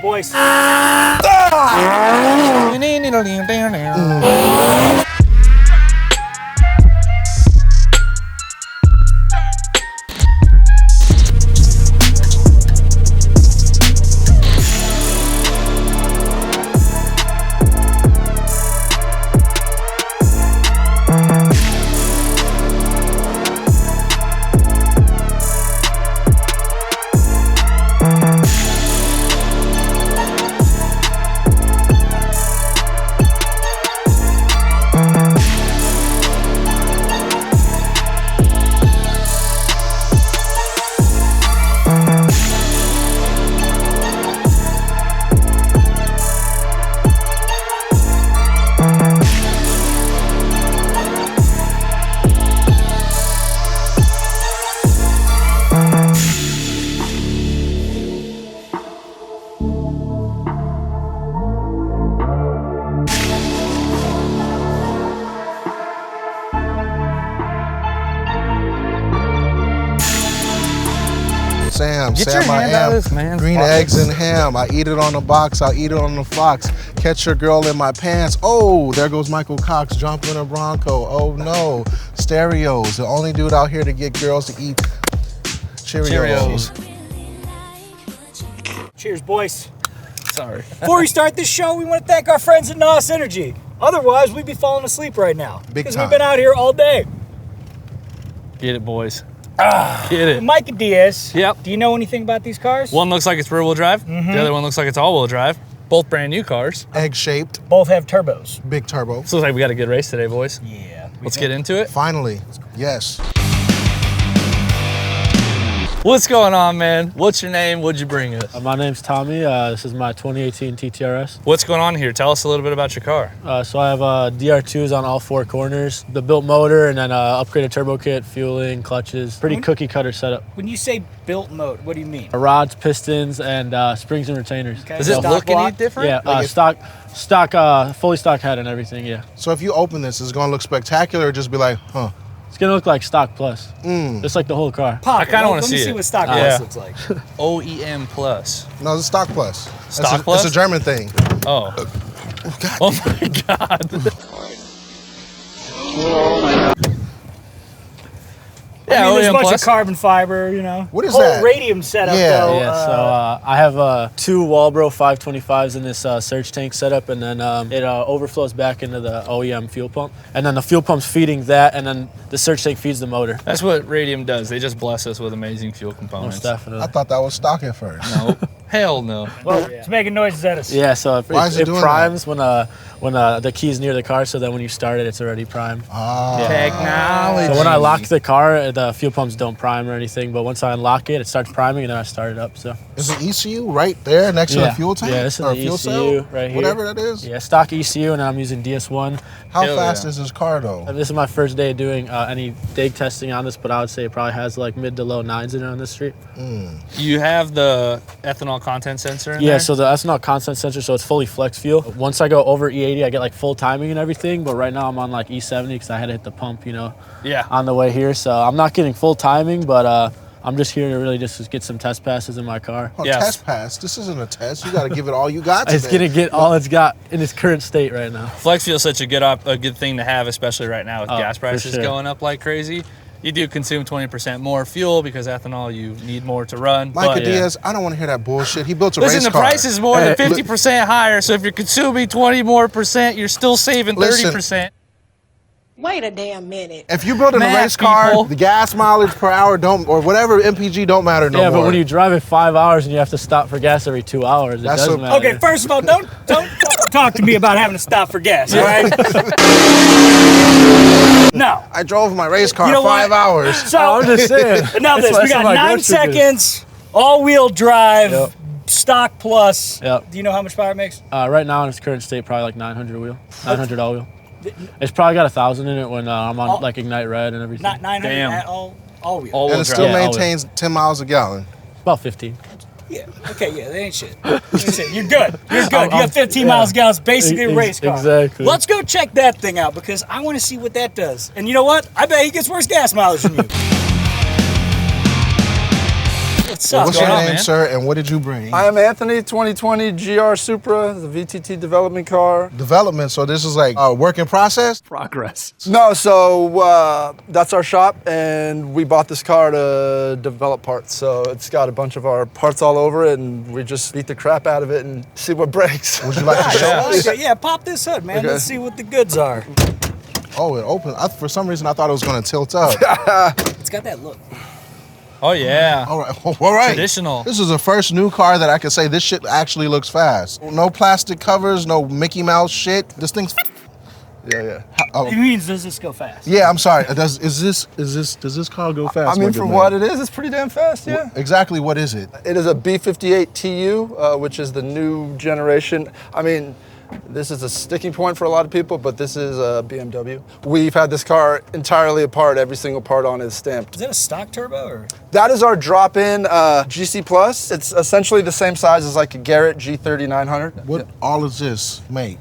boys. Sam, I am. Green eggs and ham. I eat it on the box. I eat it on the fox. Catch your girl in my pants. Oh, there goes Michael Cox jumping a Bronco. Oh no, stereos. The only dude out here to get girls to eat Cheerios. Cheers, boys. Sorry. Before we start this show, we want to thank our friends at NOS Energy. Otherwise, we'd be falling asleep right now. Because we've been out here all day. Get it, boys. Get it. Micah Diaz. Yep. Do you know anything about these cars? One looks like it's rear-wheel drive. The other one looks like it's all-wheel drive. Both brand new cars. Egg-shaped. Both have turbos. Big turbo. So looks like we got a good race today, boys. Yeah. Let's get into it. Finally. Yes. What's going on, man? What's your name? What'd you bring us? My name's Tommy. This is my 2018 TTRS. What's going on here? Tell us a little bit about your car. So I have DR2s on all four corners, the built motor, and then upgraded turbo kit, fueling, clutches. Pretty cookie cutter setup. When you say built mode, what do you mean? Rods, pistons, and springs and retainers. Okay. Does it look any different? Yeah, Like fully stock head and everything, yeah. So if you open this, it's gonna look spectacular or just be like, huh? It's gonna look like stock plus, just like the whole car. Pop I kinda wanna let me see see it. what stock Yeah. plus looks like. OEM Plus. No, it's stock plus. Stock plus? It's a German thing. Oh. God. Oh my God. Yeah, I mean, there's a OEM bunch Plus. of carbon fiber, you know. What is whole that? radium setup, Yeah. though. Yeah, so I have two Walbro 525s in this surge tank setup, and then it overflows back into the OEM fuel pump. And then the fuel pump's feeding that, and then the surge tank feeds the motor. That's what Radium does. They just bless us with amazing fuel Most components. definitely. I thought that was stock at first. No. Hell no. Well, it's making noises at us. Yeah, so Why is it it doing primes when the key's near the car, so then when you start it, it's already primed. Ah. Technology. So when I lock the car, the fuel pumps don't prime or anything, but once I unlock it, it starts priming, and then I start it up. So Is the ECU right there next to the fuel tank? Yeah, this is or the fuel ECU cell? right here. Whatever that is. Yeah, stock ECU, and then I'm using DS1. How Hell fast yeah. is this car though? This is my first day doing any dig testing on this, but I would say it probably has like mid to low 9s in it on this street. You have the ethanol content sensor in Yeah, there? so the ethanol content sensor, so it's fully flex fuel. Once I go over E80, I get like full timing and everything, but right now I'm on like E70 because I had to hit the pump, Yeah. on the way here. So I'm not getting full timing, but I'm just here to really just get some test passes in my car. Oh, Yes. test pass. This isn't a test. You got to give it all you got. It's today. gonna get all it's got in its current state right now. Flex fuel is such a good thing to have, especially right now with gas for prices sure. going up like crazy. You do consume 20% more fuel because ethanol, you need more to run. Micah but, Diaz, I don't want to hear that bullshit. He built a listen, race the car. price is more than Hey, 50% higher, so if you're consuming 20 more percent, you're still saving 30%. Wait a damn minute. If you build a Math, race car, people. the gas mileage per hour don't, or whatever MPG don't matter no Yeah, more. but when you drive it 5 hours and you have to stop for gas every 2 hours, it That's does what- matter. Okay, first of all, don't talk to me about having to stop for gas, all right? No. I drove my race car You know 5 what? hours. So, I'm just saying. now this, That's we got my 9 grocery bill. seconds, all-wheel drive, Yep. stock plus. Yep. Do you know how much power it makes? Right now in its current state, probably like 900 all wheel. It's probably got 1,000 in it when I'm on like Ignite Red and everything. Not 900 Damn. at all-wheel. All-wheel And it drive. still Yeah, all maintains 10 miles a gallon. About 15. Yeah. Okay. Yeah. That ain't shit. You're good. You're good. You got 15 miles a gallon. It's basically a race car. Exactly. Let's go check that thing out because I want to see what that does. And you know what? I bet he gets worse gas mileage than you. Let's What's up? What's your going on, name, man? sir, and what did you bring? I am Anthony, 2020 GR Supra, the VTT development car. Development, so this is like a work in process? Progress. No, so that's our shop, and we bought this car to develop parts. So it's got a bunch of our parts all over it, and we just beat the crap out of it and see what breaks. Would you like to show us? Yeah, pop this hood, man. Okay. Let's see what the goods are. Oh, it opened. For some reason, I thought it was going to tilt up. It's got that look. Oh yeah. All right. All right. Traditional. This is the first new car that I can say this shit actually looks fast. No plastic covers, no Mickey Mouse shit. This thing's. Yeah. It means does this go fast? Yeah, I'm sorry. Does this car go fast? I mean, my for good what man? it is, it's pretty damn fast, yeah. Exactly what is it? It is a B58TU, which is the new generation. I mean, this is a sticking point for a lot of people, but this is a BMW. We've had this car entirely apart. Every single part on it is stamped. Is that a stock turbo or? That is our drop-in GC Plus. It's essentially the same size as like a Garrett G3900. What all does this make?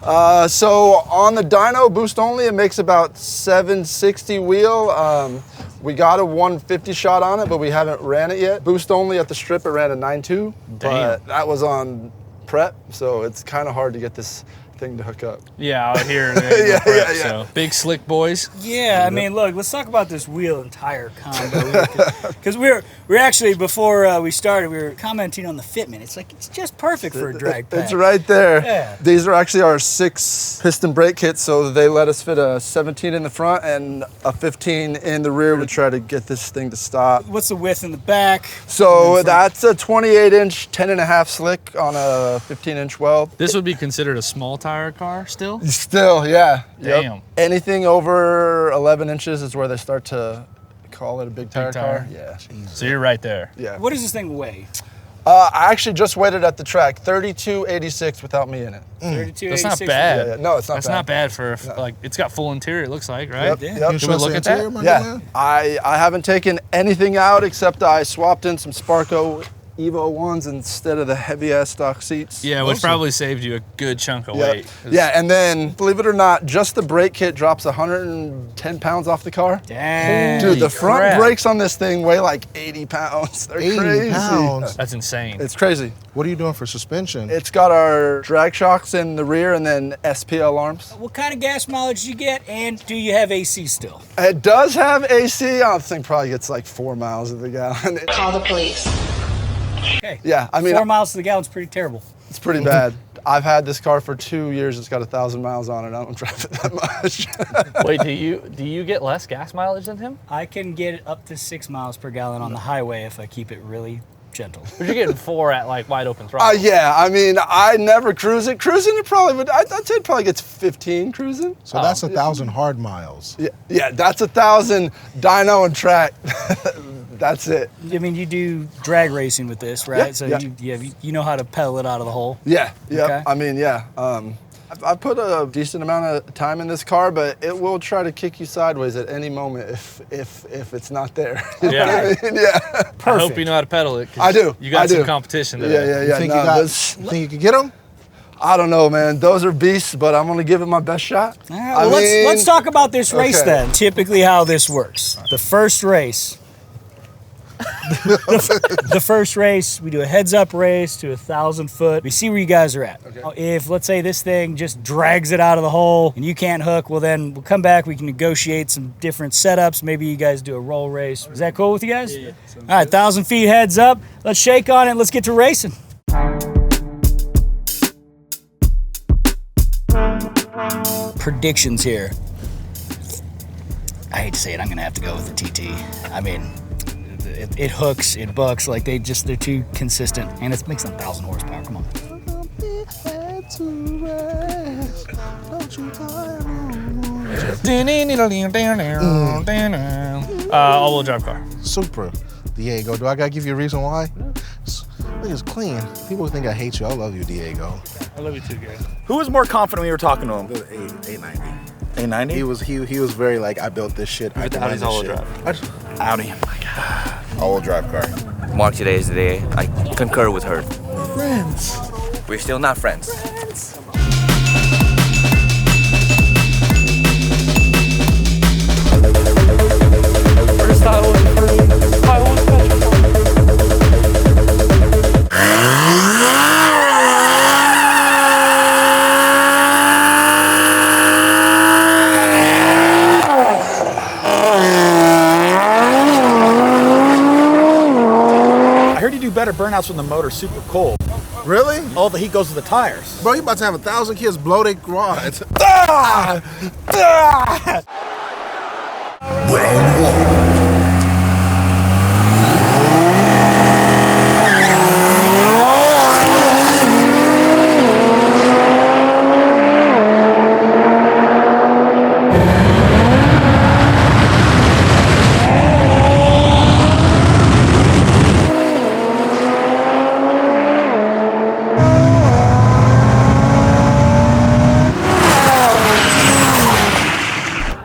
So on the dyno boost only, it makes about 760 wheel. We got a 150 shot on it, but we haven't ran it yet. Boost only at the strip, it ran a 9.2, but that was on prep, so it's kind of hard to get this thing to hook up. Yeah, out here. Yeah. So big slick boys. Yeah, I mean, look, let's talk about this wheel and tire combo. Because we're actually, before we started, we were commenting on the fitment. It's like, it's just perfect for a drag pack. It's right there. Yeah. These are actually our 6 piston brake kits, so they let us fit a 17 in the front and a 15 in the rear to try to get this thing to stop. What's the width in the back? So that's a 28-inch, 10.5 slick on a 15-inch weld. This would be considered a small tire car still? Still, yeah. Damn. Anything over 11 inches is where they start to call it a big tire tire. car. Yeah. So you're right there. Yeah. What does this thing weigh? I actually just weighed it at the track, 3286 without me in it. 32, That's not 86? bad. Yeah. No, it's not That's bad. not bad for like it's got full interior. It looks like, right? Yep. Yeah. Yep. You Can we show us look the at that? interior, my good Yeah, man? I haven't taken anything out except I swapped in some Sparco Evo ones instead of the heavy ass stock seats. Yeah, which Awesome. probably saved you a good chunk of Yep. weight. Yeah, and then believe it or not, just the brake kit drops 110 pounds off the car. Dang. Dude, the front crap. brakes on this thing weigh like 80 pounds. They're 80 crazy. pounds. That's insane. It's crazy. What are you doing for suspension? It's got our drag shocks in the rear and then SPL arms. What kind of gas mileage do you get, and do you have AC still? It does have AC. I think probably gets like 4 miles of the gallon. Call the police. Okay. Yeah, I mean, 4 miles to the gallon's pretty terrible. it's pretty bad. I've had this car for 2 years. It's got 1,000 miles on it. I don't drive it that much. Wait, do you get less gas mileage than him? I can get up to 6 miles per gallon on the highway if I keep it really gentle. But you're getting 4 at like wide open throttle. Yeah, I mean, I never cruise it. Cruising, it probably would, I'd say it probably gets 15 cruising. So that's 1,000 hard miles. Yeah, that's 1,000 dyno and track. That's it. I mean, you do drag racing with this, right? Yeah, So yeah. you know how to pedal it out of the hole. Yeah, yeah. Okay. I mean, yeah. I've put a decent amount of time in this car, but it will try to kick you sideways at any moment if it's not there. You know Yeah. what I mean? Yeah. I hope you know how to pedal it. 'cause I do. You got I some do. competition Yeah, today. yeah, You yeah. think No, you got? this- Think you can get them? I don't know, man. Those are beasts, but I'm gonna give it my best shot. All right, well, let's talk about this race okay. then. Typically, how this works. The first race. The first race, we do a heads-up race to 1,000 foot. We see where you guys are at. If, let's say, this thing just drags it out of the hole and you can't hook, well, then we'll come back. We can negotiate some different setups. Maybe you guys do a roll race. Is that cool with you guys? Yeah. All right, 1,000 feet heads up. Let's shake on it. Let's get to racing. Predictions here. I hate to say it, I'm gonna have to go with the TT. I mean, it hooks, it bucks, like they're too consistent, and it makes 1,000 horsepower. Come on. All-wheel drive car. Supra. Diego, do I gotta give you a reason why? Look, it's clean. People think I hate you. I love you, Diego. I love you too, guys. Who was more confident when you were talking to him? A90. A90? He was very like, I built this shit. I designed this shit. Audi. Oh my God. All-wheel drive car. Mark, today is the day. I concur with her. Friends. We're still not friends. First style was petrol. better burnouts when the motor's super cold. Really? All the heat goes to the tires. Bro, you about to have 1,000 kids blow their quads.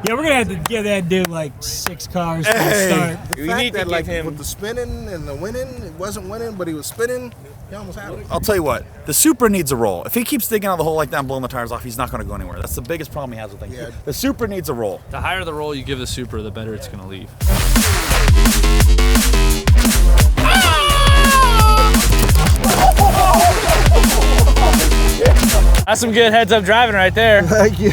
Yeah, we're gonna have to get that dude like 6 cars to start. The fact that, like, with the spinning and the winning, it wasn't winning, but he was spinning, he almost had it. I'll tell you what, the Supra needs a roll. If he keeps digging out the hole like that and blowing the tires off, he's not going to go anywhere. That's the biggest problem he has with things. Yeah. The Supra needs a roll. The higher the roll you give the Supra, the better it's going to leave. That's some good heads-up driving right there. Thank you.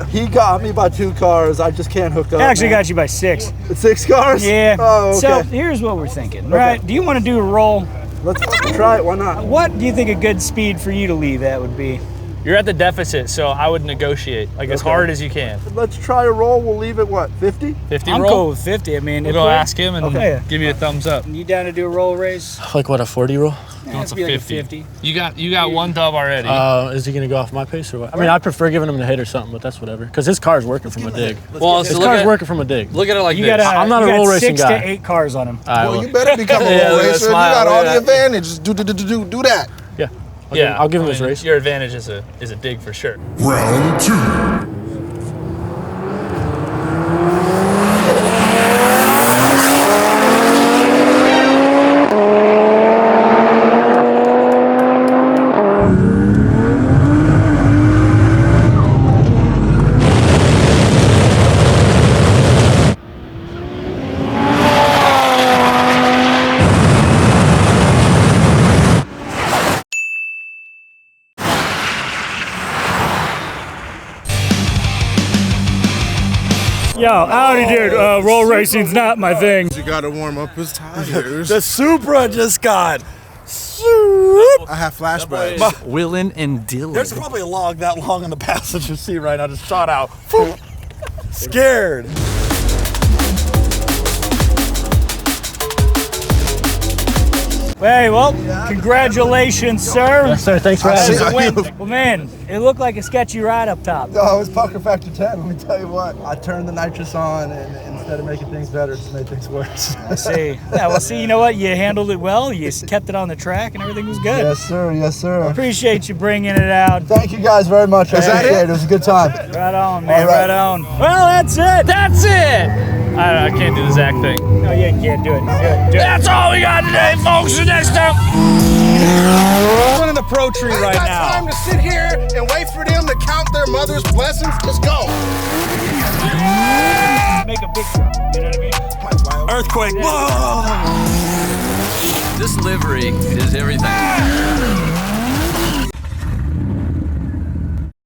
He got me by 2 cars. I just can't hook up. I actually got you by 6. 6 cars? Yeah. Oh, okay. So here's what we're thinking, right? Do you want to do a roll? Let's try it. Why not? What do you think a good speed for you to leave that would be? You're at the deficit, so I would negotiate like as hard as you can. Let's try a roll. We'll leave it, what, 50? 50 I'm roll? cool with 50. I mean, We'll go ask him and give you a thumbs up. You down to do a roll race? Like what, a 40 roll? He wants a It'd be like 50. You got one dub already. Is he gonna go off my pace or what? I mean, I prefer giving him the hit or something, but that's whatever. Because his car's working from a dig. Well, His car's working from a dig. Look at it like You this. got I'm not a roll racing 6 guy. to 8 cars on him. Well, you better become a roll racer. You got all the advantages. Do that. Yeah. I'll give him his race. Your advantage is a dig for sure. Round 2. Yo, Audi dude, roll racing's not my thing. You gotta warm up his tires. The Supra just got. I have flashbacks. Willing and dealing. There's probably a log that long in the passenger seat right now, just shot out. Scared. Hey, well, congratulations, sir. Yes, sir. Thanks for having me. Well, man, it looked like a sketchy ride up top. No, it was Pucker Factor 10. Let me tell you what. I turned the nitrous on, and instead of making things better, it just made things worse. I see. Yeah, well, see, you know what? You handled it well. You kept it on the track, and everything was good. Yes, sir. Yes, sir. Appreciate you bringing it out. Thank you guys very much. I appreciate it. It was a good time. Right on, man. All right. Right on. Well, that's it. That's it. I can't do the Zach thing. No, you can't do it. Do it. That's all we got today, folks. The next time. We're in the pro tree right got now. time to sit here and wait for them to count their mother's blessings. Let's go. Make a big jump. You know what I mean? Earthquake. Whoa. This livery is everything.